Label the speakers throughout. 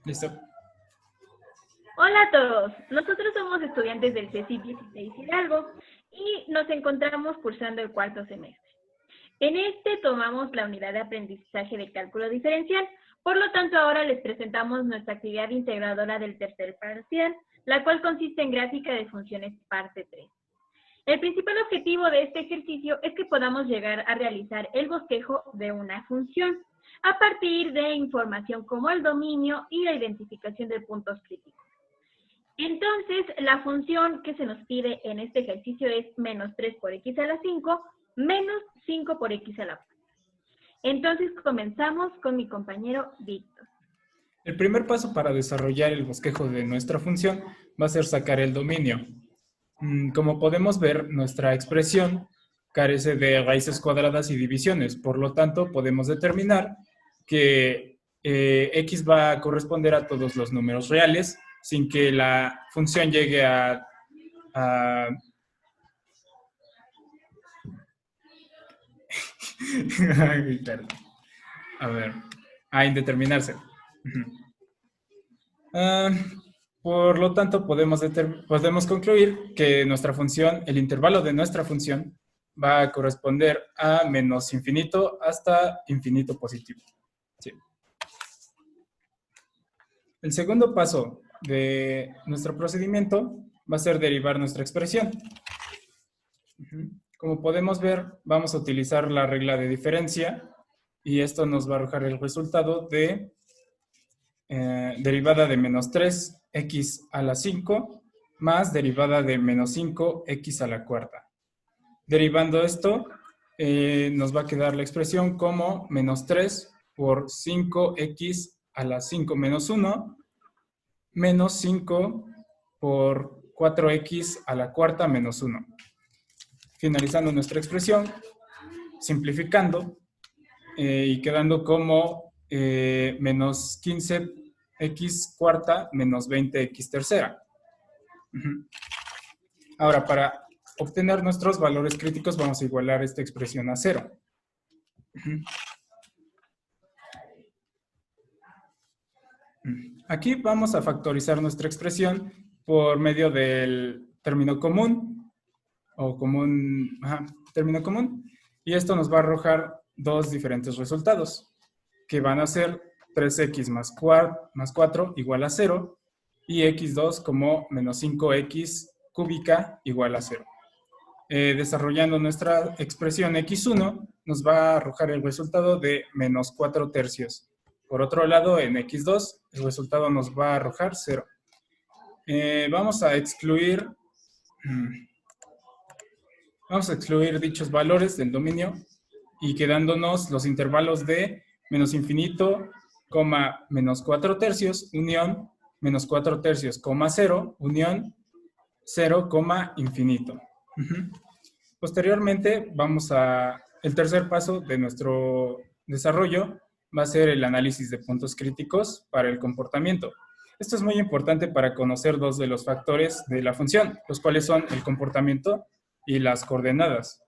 Speaker 1: Listo.
Speaker 2: Hola a todos, nosotros somos estudiantes del CECIP 16 Hidalgo y nos encontramos cursando el cuarto semestre. En este tomamos la unidad de aprendizaje de cálculo diferencial, por lo tanto ahora les presentamos nuestra actividad integradora del tercer parcial, la cual consiste en gráfica de funciones parte 3. El principal objetivo de este ejercicio es que podamos llegar a realizar el bosquejo de una función a partir de información como el dominio y la identificación de puntos críticos. Entonces, la función que se nos pide en este ejercicio es menos 3 por x a la 5 menos 5 por x a la 4. Entonces, comenzamos con mi compañero Víctor.
Speaker 1: El primer paso para desarrollar el bosquejo de nuestra función va a ser sacar el dominio. Como podemos ver, nuestra expresión carece de raíces cuadradas y divisiones. Por lo tanto, podemos determinar que x va a corresponder a todos los números reales sin que la función llegue a indeterminarse. Por lo tanto, podemos concluir que nuestra función, el intervalo de nuestra función, va a corresponder a menos infinito hasta infinito positivo. Sí. El segundo paso de nuestro procedimiento va a ser derivar nuestra expresión. Como podemos ver, vamos a utilizar la regla de diferencia y esto nos va a arrojar el resultado de derivada de menos 3x a la 5 más derivada de menos 5x a la cuarta. Derivando esto, nos va a quedar la expresión como menos 3 por 5x a la 5 menos 1 menos 5 por 4x a la cuarta menos 1. Finalizando nuestra expresión, simplificando y quedando como menos 15x cuarta menos 20x tercera. Ahora, para obtener nuestros valores críticos, vamos a igualar esta expresión a 0. Aquí vamos a factorizar nuestra expresión por medio del término común, término común, y esto nos va a arrojar dos diferentes resultados, que van a ser 3x más 4 igual a 0, y x2 como menos 5x cúbica igual a 0. Desarrollando nuestra expresión x1, nos va a arrojar el resultado de menos 4 tercios. Por otro lado, en x2, el resultado nos va a arrojar 0. Vamos a excluir dichos valores del dominio y quedándonos los intervalos de menos infinito, menos 4 tercios, unión, menos 4 tercios, 0, unión, 0, infinito. Posteriormente, el tercer paso de nuestro desarrollo va a ser el análisis de puntos críticos para el comportamiento. Esto es muy importante para conocer dos de los factores de la función, los cuales son el comportamiento y las coordenadas.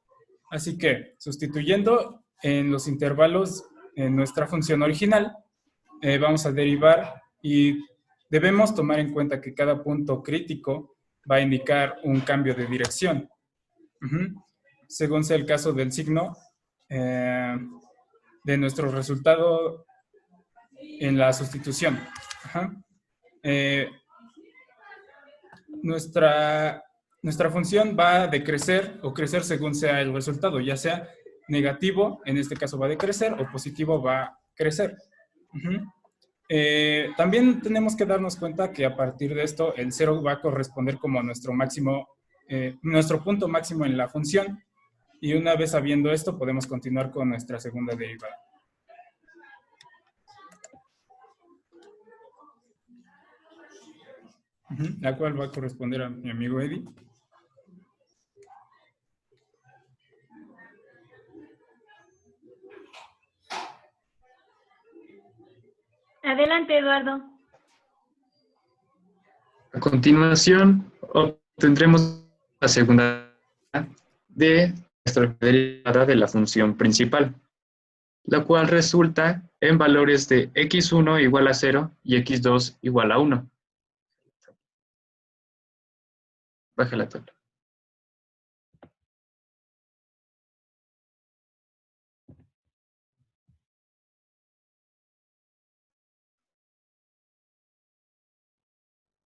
Speaker 1: Así que, sustituyendo en los intervalos en nuestra función original, vamos a derivar y debemos tomar en cuenta que cada punto crítico va a indicar un cambio de dirección. Según sea el caso del signo de nuestro resultado en la sustitución. Nuestra función va a decrecer o crecer según sea el resultado, ya sea negativo, en este caso va a decrecer, o positivo va a crecer. También tenemos que darnos cuenta que a partir de esto el 0 va a corresponder como nuestro máximo, nuestro punto máximo en la función, y una vez sabiendo esto podemos continuar con nuestra segunda derivada. La cual va a corresponder a mi amigo Eddie.
Speaker 2: Adelante, Eduardo.
Speaker 3: A continuación, obtendremos la segunda de nuestra derivada de la función principal. lo cual resulta en valores de x1 igual a 0 y x2 igual a 1. Baja la tabla.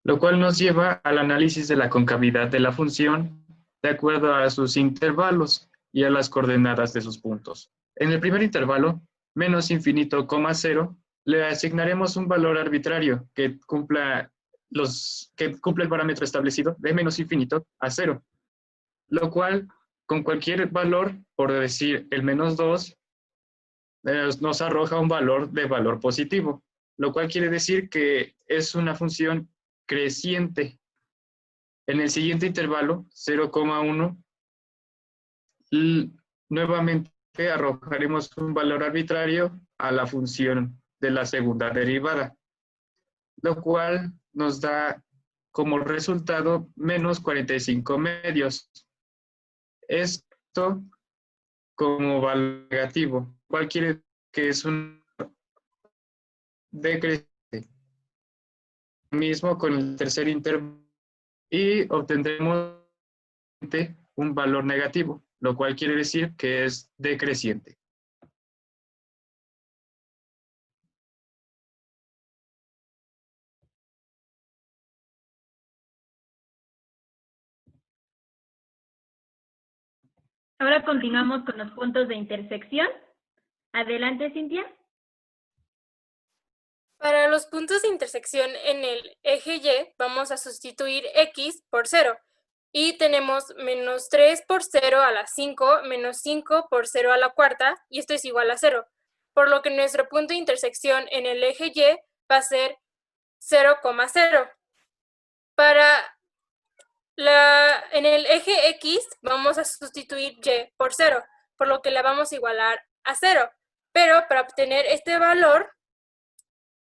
Speaker 3: Lo cual nos lleva al análisis de la concavidad de la función de acuerdo a sus intervalos y a las coordenadas de sus puntos. En el primer intervalo, menos infinito, 0, le asignaremos un valor arbitrario que cumpla el parámetro establecido de menos infinito a 0, lo cual con cualquier valor, por decir el menos 2, nos arroja un valor de valor positivo, lo cual quiere decir que es una función creciente. En el siguiente intervalo, 0,1, nuevamente arrojaremos un valor arbitrario a la función de la segunda derivada, lo cual nos da como resultado menos 45 medios. Esto como valor negativo, cual quiere decir que es un decreciente. Mismo con el tercer intervalo y obtendremos un valor negativo, lo cual quiere decir que es decreciente.
Speaker 2: Ahora continuamos con los puntos de intersección. Adelante, Cintia.
Speaker 4: Para los puntos de intersección en el eje Y, vamos a sustituir x por 0. Y tenemos menos 3 por 0 a la 5, menos 5 por 0 a la cuarta, y esto es igual a 0. Por lo que nuestro punto de intersección en el eje Y va a ser 0,0. En el eje X vamos a sustituir Y por 0, por lo que la vamos a igualar a 0. Pero para obtener este valor,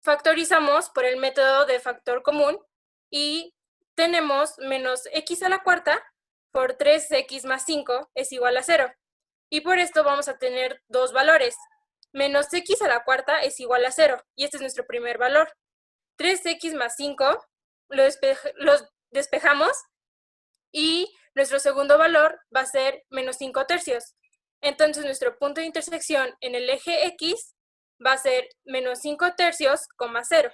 Speaker 4: factorizamos por el método de factor común y tenemos menos x a la cuarta por 3x más 5 es igual a 0. Y por esto vamos a tener dos valores. Menos x a la cuarta es igual a 0, y este es nuestro primer valor. 3x más 5 los despejamos y nuestro segundo valor va a ser menos 5 tercios. Entonces nuestro punto de intersección en el eje X va a ser menos 5 tercios, 0.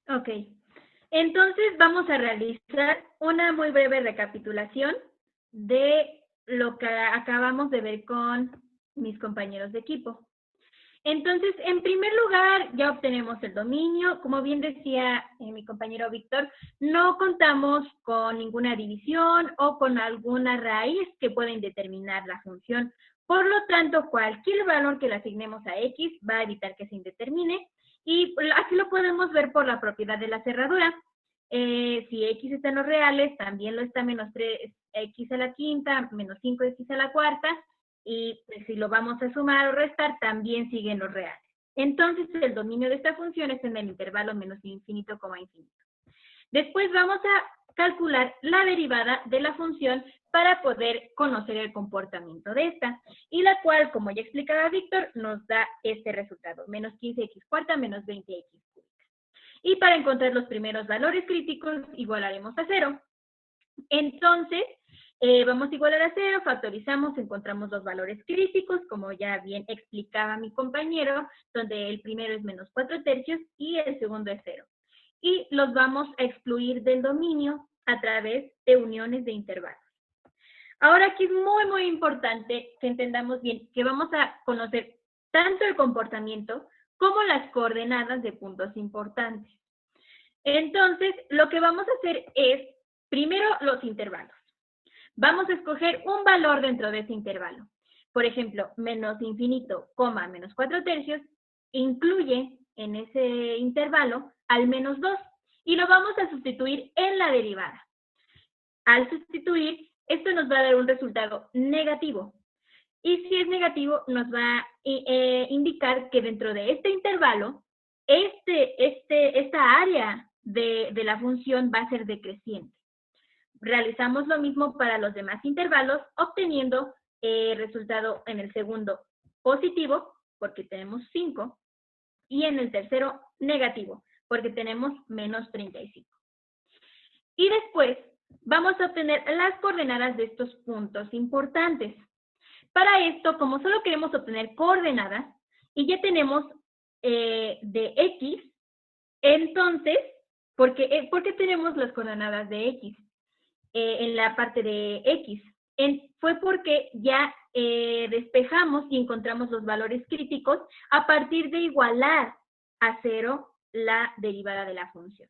Speaker 2: Ok. Entonces vamos a realizar una muy breve recapitulación de lo que acabamos de ver con mis compañeros de equipo. Entonces, en primer lugar, ya obtenemos el dominio. Como bien decía mi compañero Víctor, no contamos con ninguna división o con alguna raíz que pueda indeterminar la función. Por lo tanto, cualquier valor que le asignemos a X va a evitar que se indetermine. Y así lo podemos ver por la propiedad de la cerradura. Si X está en los reales, también lo está menos 3X a la quinta, menos 5X a la cuarta. Y pues, si lo vamos a sumar o restar, también siguen los reales. Entonces, el dominio de esta función es en el intervalo menos infinito, infinito. Después vamos a calcular la derivada de la función para poder conocer el comportamiento de esta, y la cual, como ya explicaba Víctor, nos da este resultado, menos 15x cuarta menos 20x cúbica. Y para encontrar los primeros valores críticos, igualaremos a 0. Entonces, vamos a igualar a 0, factorizamos, encontramos los valores críticos, como ya bien explicaba mi compañero, donde el primero es menos 4 tercios y el segundo es 0. Y los vamos a excluir del dominio a través de uniones de intervalos. Ahora aquí es muy, muy importante que entendamos bien que vamos a conocer tanto el comportamiento como las coordenadas de puntos importantes. Entonces, lo que vamos a hacer es, primero, los intervalos. Vamos a escoger un valor dentro de ese intervalo. Por ejemplo, menos infinito, menos 4 tercios, incluye en ese intervalo al menos 2 y lo vamos a sustituir en la derivada. Al sustituir, esto nos va a dar un resultado negativo. Y si es negativo, nos va a indicar que dentro de este intervalo, esta área de la función va a ser decreciente. Realizamos lo mismo para los demás intervalos, obteniendo resultado en el segundo positivo, porque tenemos 5, y en el tercero negativo, porque tenemos menos 35. Y después vamos a obtener las coordenadas de estos puntos importantes. Para esto, como solo queremos obtener coordenadas, y ya tenemos de X, entonces, ¿por qué tenemos las coordenadas de X en la parte de X? Fue porque ya despejamos y encontramos los valores críticos a partir de igualar a 0 la derivada de la función.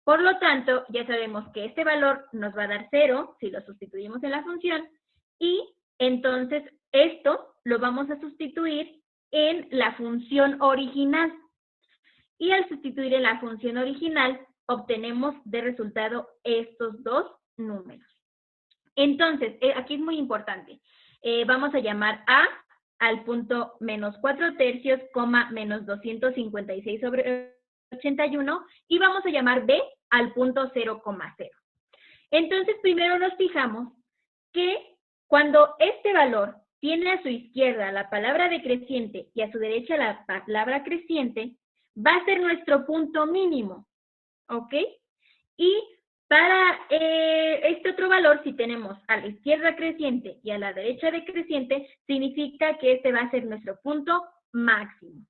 Speaker 2: Por lo tanto, ya sabemos que este valor nos va a dar 0 si lo sustituimos en la función, y entonces esto lo vamos a sustituir en la función original. Y al sustituir en la función original, obtenemos de resultado estos dos números. Entonces, aquí es muy importante. Vamos a llamar A al punto menos 4/3, menos 256 sobre 81, y vamos a llamar B al punto 0,0. Entonces, primero nos fijamos que cuando este valor tiene a su izquierda la palabra decreciente y a su derecha la palabra creciente, va a ser nuestro punto mínimo, ¿ok? Y para este otro valor, si tenemos a la izquierda creciente y a la derecha decreciente, significa que este va a ser nuestro punto máximo.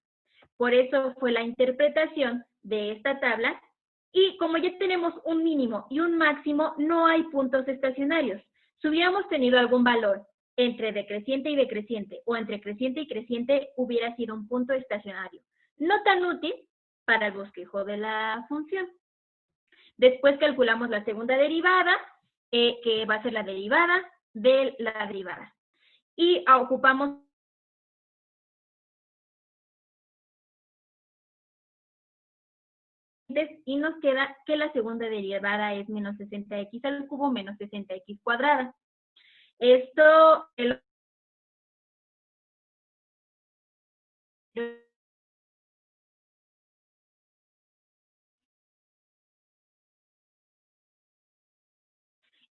Speaker 2: Por eso fue la interpretación de esta tabla. Y como ya tenemos un mínimo y un máximo, no hay puntos estacionarios. Si hubiéramos tenido algún valor entre decreciente y decreciente, o entre creciente y creciente, hubiera sido un punto estacionario. No tan útil para el bosquejo de la función. Después calculamos la segunda derivada, que va a ser la derivada de la derivada. Y ocupamos y nos queda que la segunda derivada es menos 60x al cubo menos 60x cuadrada. Esto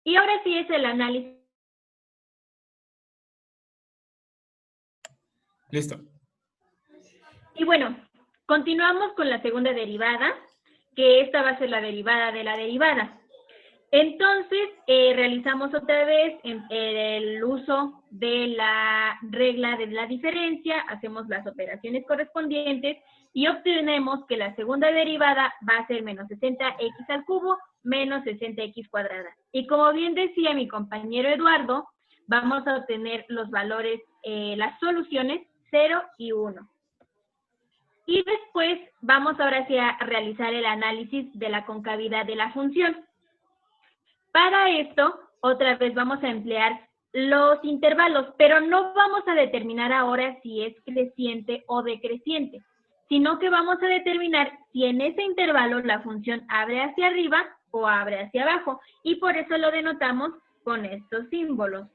Speaker 2: y ahora sí es el análisis.
Speaker 1: Listo.
Speaker 2: Y bueno, continuamos con la segunda derivada, que esta va a ser la derivada de la derivada. Entonces, realizamos otra vez el uso de la regla de la diferencia, hacemos las operaciones correspondientes y obtenemos que la segunda derivada va a ser menos 60x al cubo menos 60x cuadrada. Y como bien decía mi compañero Eduardo, vamos a obtener los valores, las soluciones 0 y 1. Y después vamos ahora sí a realizar el análisis de la concavidad de la función. Para esto, otra vez vamos a emplear los intervalos, pero no vamos a determinar ahora si es creciente o decreciente, sino que vamos a determinar si en ese intervalo la función abre hacia arriba o abre hacia abajo, y por eso lo denotamos con estos símbolos.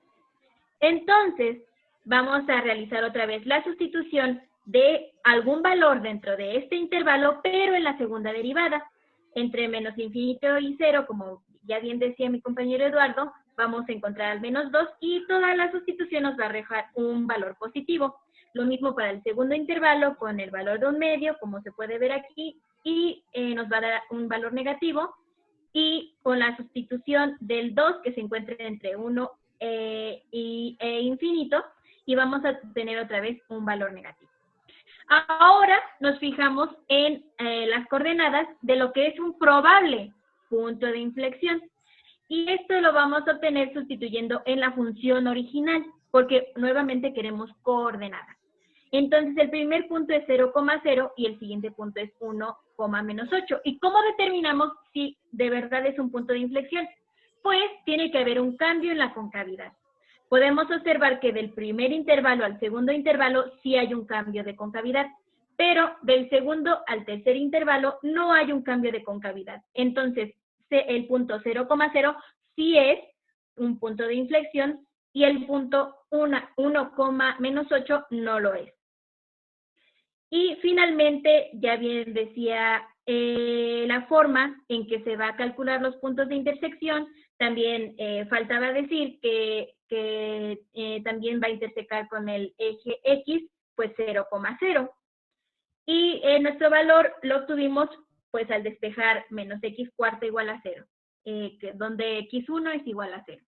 Speaker 2: Entonces, vamos a realizar otra vez la sustitución de algún valor dentro de este intervalo, pero en la segunda derivada. Entre menos infinito y 0, como ya bien decía mi compañero Eduardo, vamos a encontrar al menos 2 y toda la sustitución nos va a dejar un valor positivo. Lo mismo para el segundo intervalo con el valor de un medio, como se puede ver aquí, y nos va a dar un valor negativo. Y con la sustitución del 2, que se encuentra entre 1 e infinito, y vamos a tener otra vez un valor negativo. Ahora nos fijamos en las coordenadas de lo que es un probable punto de inflexión. Y esto lo vamos a obtener sustituyendo en la función original, porque nuevamente queremos coordenadas. Entonces el primer punto es 0,0 y el siguiente punto es 1,-8. ¿Y cómo determinamos si de verdad es un punto de inflexión? Pues tiene que haber un cambio en la concavidad. Podemos observar que del primer intervalo al segundo intervalo sí hay un cambio de concavidad, pero del segundo al tercer intervalo no hay un cambio de concavidad. Entonces, el punto 0,0 sí es un punto de inflexión y el punto 1,-8 no lo es. Y finalmente, ya bien decía la forma en que se va a calcular los puntos de intersección, También faltaba decir que también va a intersecar con el eje X, pues 0,0. Y nuestro valor lo obtuvimos pues al despejar menos X cuarta igual a 0, donde X1 es igual a 0.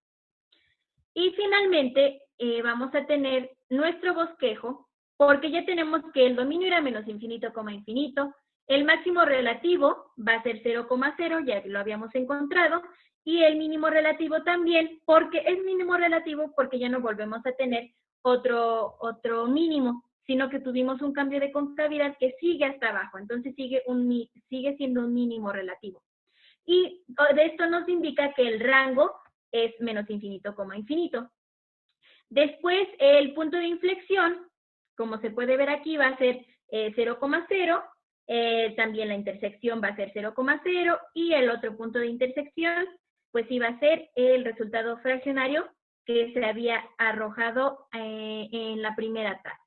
Speaker 2: Y finalmente vamos a tener nuestro bosquejo, porque ya tenemos que el dominio era menos infinito, infinito, el máximo relativo va a ser 0,0, ya lo habíamos encontrado, y el mínimo relativo también, porque es mínimo relativo porque ya no volvemos a tener otro mínimo, sino que tuvimos un cambio de concavidad que sigue hasta abajo, entonces sigue siendo un mínimo relativo. Y de esto nos indica que el rango es menos infinito, infinito. Después, el punto de inflexión, como se puede ver aquí, va a ser 0,0, también la intersección va a ser 0,0, y el otro punto de intersección, pues iba a ser el resultado fraccionario que se había arrojado en la primera tabla.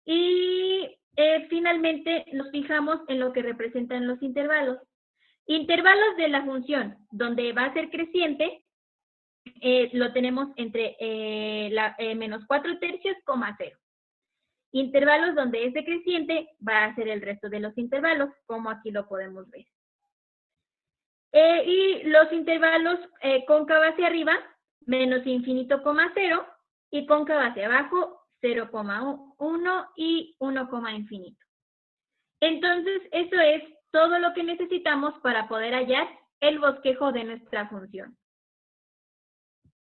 Speaker 2: Y finalmente nos fijamos en lo que representan los intervalos. Intervalos de la función, donde va a ser creciente, lo tenemos entre menos 4/3, 0. Intervalos donde es decreciente va a ser el resto de los intervalos, como aquí lo podemos ver. Y los intervalos cóncava hacia arriba, menos infinito, 0, y cóncava hacia abajo, 0,1 y 1, infinito. Entonces, eso es todo lo que necesitamos para poder hallar el bosquejo de nuestra función.